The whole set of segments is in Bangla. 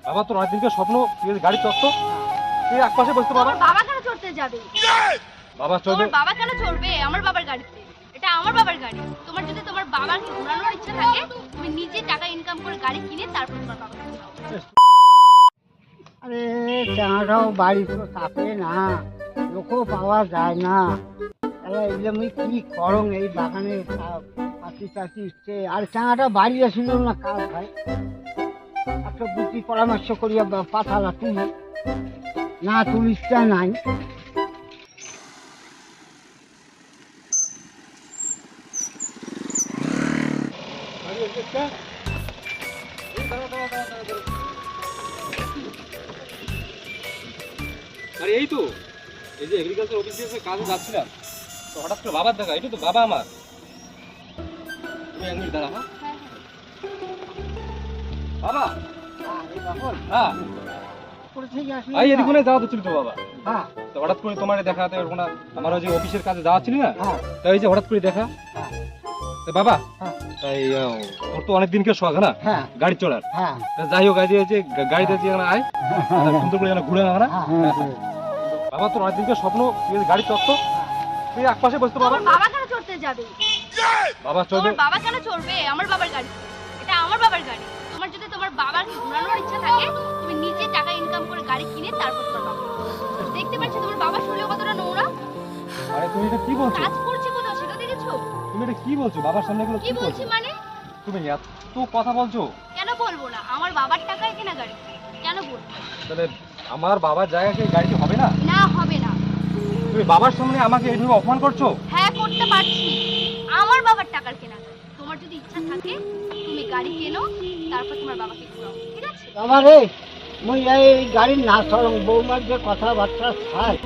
বাবা তোর অনেক দিনকে স্বপ্ন তুই গাড়ি চড়তো, তুই এক পাশে বসতে বাবা। বাবা কেন চড়তে যাবে? বাবা চলবে। বাবা কেন চড়বে আমার বাবার গাড়িতে? এটা আমার বাবার গাড়ি। তোমার যদি তোমার বাবাকে ঘোরানোর ইচ্ছা থাকে, তুমি নিজে টাকা ইনকাম করে গাড়ি কিনে তারপর তোমার বাবাকে ঘোরাও। আরে চাঁটাও বাড়ি তো থাকে না, লোকও পাওয়া যায় না। তাহলে এগুলো কি করং এই বাগানে পাখি টাকি ইচ্ছে। আর চাঁটা বাড়ি আসিল না কাজ ভাই, একটা বুদ্ধি পরামর্শ করিয়া পাঠালা তুমি না, তুমি ইচ্ছা নাই। আরে এই তো এই যে এগ্রিকালচার অফিসে কাজে যাচ্ছিলাম, তো হঠাৎ করে বাবার দেখা। এটা তো বাবা আমার। তুমি এক মিনিট দাঁড়া। হ্যাঁ বাবা। হ্যাঁ এই এদিকে মনে যাওয়া তো ছিল তো বাবা। হ্যাঁ তো হঠাৎ করে তোমার দেখাতে ওখানে আমার ওই যে অফিসের কাজে যাওয়া ছিল না, হ্যাঁ তাই এই যে হঠাৎ করে দেখা। হ্যাঁ তো বাবা হ্যাঁ তাই ওর তো অনেক দিনকে শখ না হ্যাঁ গাড়ি চড়ার। হ্যাঁ তা যাই হোক আজকে যে গাড়িতে যে আয় সুন্দর করে যেন ঘুরে না। বাবা তোর অনেক দিনকে স্বপ্ন তুই গাড়ি চড়তো, তুই এক পাশে বসতে বাবা। বাবা কেন চড়তে যাবে? বাবা চলবে। বাবা কেন চড়বে আমার বাবার গাড়িতে? এটা আমার বাবার গাড়ি। তোমার যদি তোমার বাবাকে ঘোরানোর ইচ্ছা থাকে, তুমি নিজে টাকা ইনকাম করে গাড়ি কিনে তারপর তোমার বাবাকে ঘোরাও। দেখতে পাচ্ছ তোমার বাবা শরীরে কতটা নোংরা, আরে তুমি এটা কি বলছো? কাজ করছে কোথাও সেটা দেখেছো? তুমি এটা কি বলছো? বাবার সামনে এগুলো কি কি বলছি বলছো? মানে? তুমি এত কথা বলছো? কেন বলবো না? আমার বাবার টাকায় কেনা গাড়ি, কেন বলবো? তাহলে আমার বাবার জায়গায় কি গাড়িতে হবে না? না, হবে না। তুমি বাবার সামনে আমাকে এইভাবে অপমান করছো? হ্যাঁ, করতে পারছি। আমার বাবার টাকার কেনা গাড়ি। তোমার যদি ইচ্ছা থাকে তুমি গাড়ি কেনো, তারপর তোমার বাবাকে ঘোরাও, ঠিক আছে? বাবা রে, মুই এই গাড়ির না চলং, বৌমার যে কথাবার্তা খাই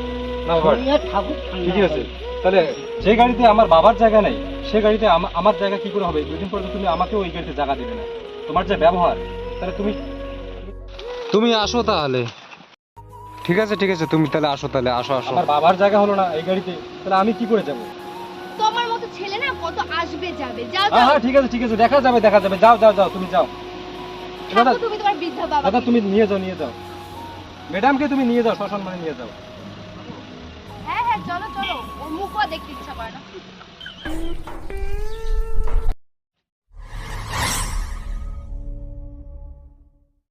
না বাবা ঠাকুর ঠিকই আছে। তাহলে যে গাড়িতে আমার বাবার জায়গা নেই, সে গাড়িতে আমার জায়গা কি করে হবে? দুদিন পরে তো তুমি আমাকে ওই গাড়িতে জায়গা দেবে না। তোমার যে ব্যবহার, তাহলে তুমি আসো তাহলে। ঠিক আছে তুমি তাহলে আসো, তাহলে আসো। আমার বাবার জায়গা হলো না এই গাড়িতে, তাহলে আমি কি করে যাবো? তোমার মতো ছেলে না কত আসবে যাবে। যাও হ্যাঁ যাও, হ্যাঁ ঠিক আছে দেখা যাবে যাও তুমি যাও। দাদা থাকো তুমি তোমার বৃদ্ধা বাবা। দাদা তুমি নিয়ে যাও ম্যাডামকে, তুমি নিয়ে যাও, সসম্মানে নিয়ে যাও। হ্যাঁ হ্যাঁ, চলো চলো, ওর মুখও দেখতে ইচ্ছা করে না।